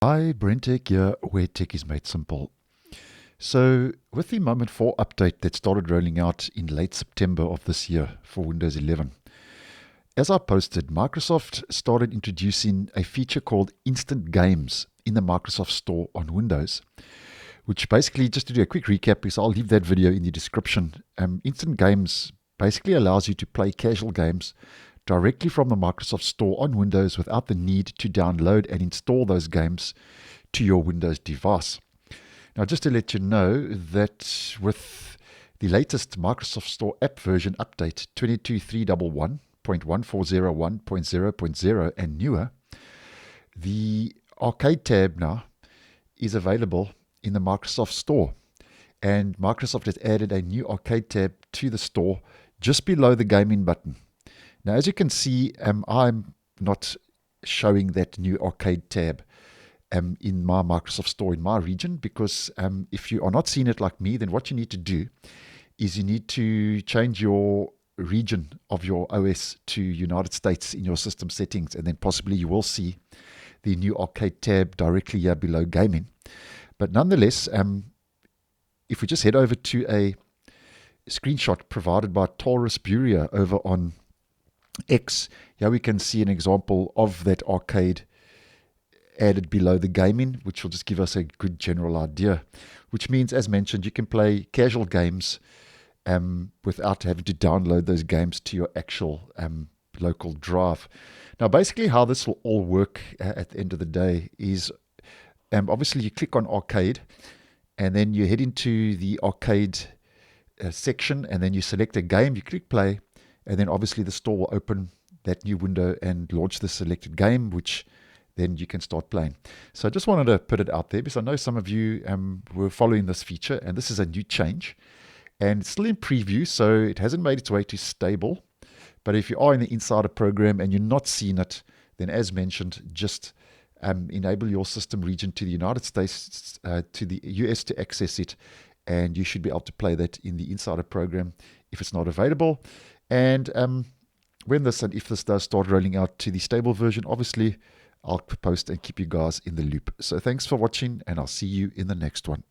Hi, BrenTech here, where tech is made simple. So, with the Moment 4 update that started rolling out in late September of this year for Windows 11, as I posted, Microsoft started introducing a feature called Instant Games in the Microsoft Store on Windows, which basically, just to do a quick recap, is I'll leave that video in the description. Instant Games basically allows you to play casual games directly from the Microsoft Store on Windows without the need to download and install those games to your Windows device. Now, just to let you know that with the latest Microsoft Store app version update 22311.1401.0.0 and newer, the arcade tab now is available in the Microsoft Store. And Microsoft has added a new arcade tab to the store just below the gaming button. Now, as you can see, I'm not showing that new arcade tab in my Microsoft Store in my region because if you are not seeing it like me, then what you need to do is you need to change your region of your OS to United States in your system settings, and then possibly you will see the new arcade tab directly here below gaming. But nonetheless, if we just head over to a screenshot provided by Taurus Buria over on X, here we can see an example of that arcade added below the gaming, which will just give us a good general idea, which means, as mentioned, you can play casual games without having to download those games to your actual local drive. Now, basically how this will all work at the end of the day is obviously you click on arcade and then you head into the arcade section and then you select a game, you click play, and then obviously the store will open that new window and launch the selected game, which then you can start playing. So I just wanted to put it out there because I know some of you were following this feature, and this is a new change. And it's still in preview, so it hasn't made its way to stable. But if you are in the Insider program and you're not seeing it, then as mentioned, just enable your system region to the United States, to the US to access it, and you should be able to play that in the Insider program if it's not available. And when this and if this does start rolling out to the stable version, obviously I'll post and keep you guys in the loop. So thanks for watching, and I'll see you in the next one.